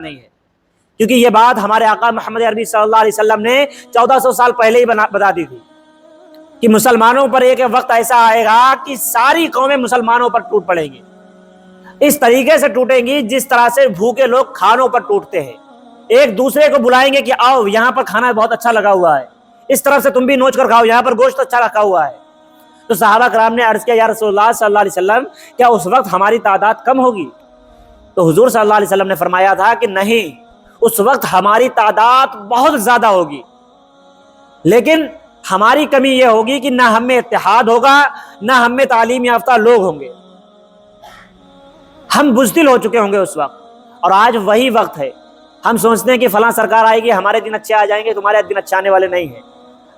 نہیں ہے، کیونکہ یہ بات ہمارے آقا محمد عربی صلی اللہ علیہ وسلم نے 1400 سال پہلے ہی بتا دی تھی کہ مسلمانوں پر ایک وقت ایسا آئے گا کہ ساری قومیں مسلمانوں پر ٹوٹ پڑیں گی، اس طریقے سے ٹوٹیں گی جس طرح سے بھوکے لوگ کھانوں پر ٹوٹتے ہیں، ایک دوسرے کو بلائیں گے کہ آؤ یہاں پر کھانا بہت اچھا لگا ہوا ہے، اس طرف سے تم بھی نوچ کر کھاؤ، یہاں پر گوشت اچھا رکھا ہوا ہے۔ تو صحابہ کرام نے عرض کیا یا رسول اللہ صلی اللہ علیہ وسلم کیا اس وقت ہماری تعداد کم ہوگی؟ تو حضور صلی اللہ علیہ وسلم نے فرمایا تھا کہ نہیں، اس وقت ہماری تعداد بہت زیادہ ہوگی، لیکن ہماری کمی یہ ہوگی کہ نہ ہم میں اتحاد ہوگا، نہ ہم میں تعلیم یافتہ لوگ ہوں گے، ہم بزدل ہو چکے ہوں گے اس وقت۔ اور آج وہی وقت ہے، ہم سوچتے ہیں کہ فلاں سرکار آئے گی ہمارے دن اچھے آ جائیں گے، تمہارے دن اچھے آنے والے نہیں ہیں۔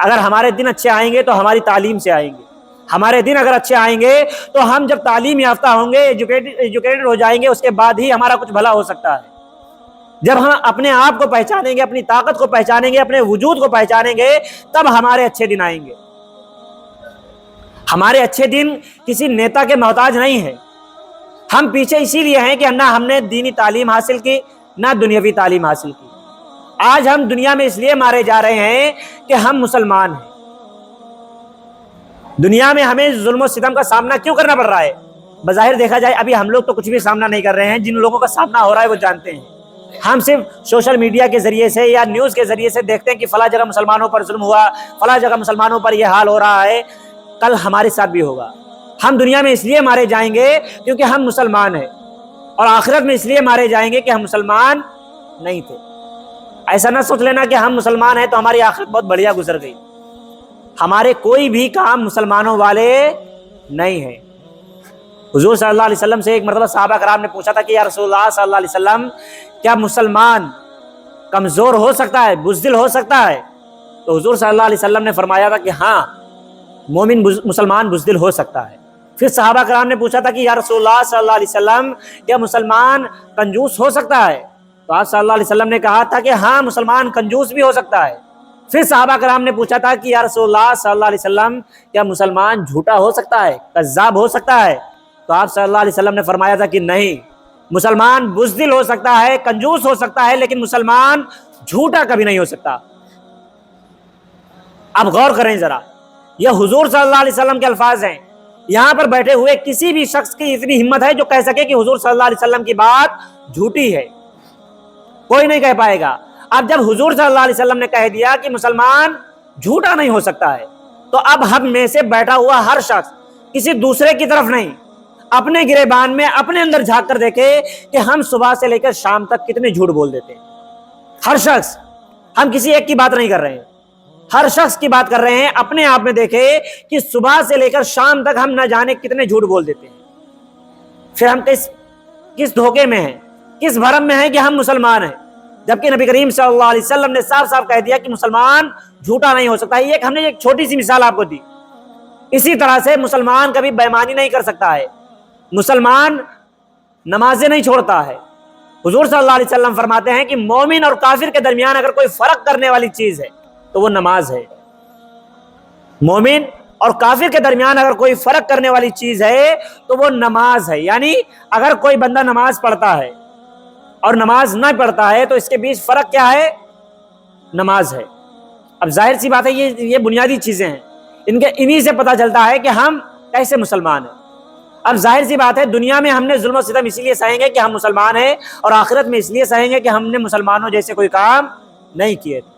اگر ہمارے دن اچھے آئیں گے تو ہماری تعلیم سے آئیں گے، ہمارے دن اگر اچھے آئیں گے تو ہم جب تعلیم یافتہ ہوں گے، ایجوکیٹڈ ہو جائیں گے، اس کے بعد ہی ہمارا کچھ بھلا ہو سکتا ہے۔ جب ہم اپنے آپ کو پہچانیں گے، اپنی طاقت کو پہچانیں گے، اپنے وجود کو پہچانیں گے، تب ہمارے اچھے دن آئیں گے۔ ہمارے اچھے دن کسی نیتا کے محتاج نہیں ہیں، ہم پیچھے اسی لیے ہیں کہ نہ ہم نے دینی تعلیم حاصل کی، نہ دنیاوی تعلیم حاصل کی۔ آج ہم دنیا میں اس لیے مارے جا رہے ہیں کہ ہم مسلمان ہیں۔ دنیا میں ہمیں ظلم و ستم کا سامنا کیوں کرنا پڑ رہا ہے؟ بظاہر دیکھا جائے ابھی ہم لوگ تو کچھ بھی سامنا نہیں کر رہے ہیں، جن لوگوں کا سامنا ہو رہا ہے وہ جانتے ہیں۔ ہم صرف سوشل میڈیا کے ذریعے سے یا نیوز کے ذریعے سے دیکھتے ہیں کہ فلاں جگہ مسلمانوں پر ظلم ہوا، فلاں جگہ مسلمانوں پر یہ حال ہو رہا ہے، کل ہمارے ساتھ بھی ہوگا۔ ہم دنیا میں اس لیے مارے جائیں گے کیونکہ ہم مسلمان ہیں، اور آخرت میں اس لیے مارے جائیں گے کہ ہم مسلمان نہیں تھے۔ ایسا نہ سوچ لینا کہ ہم مسلمان ہیں تو ہماری آخرت بہت بڑھیا گزر گئی، ہمارے کوئی بھی کام مسلمانوں والے نہیں ہیں۔ حضور صلی اللہ علیہ وسلم سے ایک مرتبہ صحابہ کرام نے پوچھا تھا کہ یا رسول اللہ صلی اللہ علیہ وسلم کیا مسلمان کمزور ہو سکتا ہے، بزدل ہو سکتا ہے؟ تو حضور صلی اللہ علیہ وسلم نے فرمایا تھا کہ ہاں، مومن مسلمان بزدل ہو سکتا ہے۔ پھر صحابہ کرام نے پوچھا تھا کہ یا رسول اللہ صلی اللہ علیہ وسلم کیا مسلمان کنجوس ہو سکتا ہے؟ تو آپ صلی اللہ علیہ وسلم نے کہا تھا کہ ہاں، مسلمان کنجوس بھی ہو سکتا ہے۔ پھر صحابہ کرام نے پوچھا تھا کہ یا رسول اللہ صلی اللہ علیہ وسلم کیا مسلمان جھوٹا ہو سکتا ہے، کذاب ہو سکتا ہے؟ تو آپ صلی اللہ علیہ وسلم نے فرمایا تھا کہ نہیں، مسلمان بزدل ہو سکتا ہے، کنجوس ہو سکتا ہے، لیکن مسلمان جھوٹا کبھی نہیں ہو سکتا۔ اب غور کریں ذرا، یہ حضور صلی اللہ علیہ وسلم کے الفاظ ہیں۔ یہاں پر بیٹھے ہوئے کسی بھی شخص کی اتنی ہمت ہے جو کہہ سکے کہ حضور صلی اللہ علیہ وسلم کی بات جھوٹی ہے؟ کوئی نہیں کہہ پائے گا۔ اب جب حضور صلی اللہ علیہ وسلم نے کہہ دیا کہ مسلمان جھوٹا نہیں ہو سکتا ہے، تو اب ہم میں سے بیٹھا ہوا ہر شخص کسی دوسرے کی طرف نہیں، اپنے گریبان میں اپنے اندر جھانک کر دیکھے کہ ہم صبح سے لے کر شام تک کتنے جھوٹ بول دیتے ہیں۔ ہر شخص، ہم کسی ایک کی بات نہیں کر رہے ہیں، ہر شخص کی بات کر رہے ہیں۔ اپنے آپ میں دیکھے کہ صبح سے لے کر شام تک ہم نہ جانے کتنے جھوٹ بول دیتے ہیں۔ پھر ہم کس دھوکے میں ہیں، کس بھرم میں ہیں کہ ہم مسلمان ہیں، جبکہ نبی کریم صلی اللہ علیہ وسلم نے صاف صاف کہہ دیا کہ مسلمان جھوٹا نہیں ہو سکتا ہے۔ ہم نے ایک چھوٹی سی مثال آپ کو دی۔ اسی طرح سے مسلمان کبھی بے ایمانی نہیں کر سکتا ہے، مسلمان نمازیں نہیں چھوڑتا ہے۔ حضور صلی اللہ علیہ وسلم فرماتے ہیں کہ مومن اور کافر کے درمیان اگر کوئی فرق کرنے والی چیز ہے تو وہ نماز ہے۔ مومن اور کافر کے درمیان اگر کوئی فرق کرنے والی چیز ہے تو وہ نماز ہے۔ یعنی اگر کوئی بندہ نماز پڑھتا ہے اور نماز نہ پڑھتا ہے تو اس کے بیچ فرق کیا ہے؟ نماز ہے۔ اب ظاہر سی بات ہے یہ بنیادی چیزیں ہیں، انہی سے پتہ چلتا ہے کہ ہم کیسے مسلمان ہیں۔ اب ظاہر سی بات ہے دنیا میں ہم نے ظلم و ستم اسی لیے سہیں گے کہ ہم مسلمان ہیں، اور آخرت میں اس لیے سہیں گے کہ ہم نے مسلمانوں جیسے کوئی کام نہیں کیے تھے۔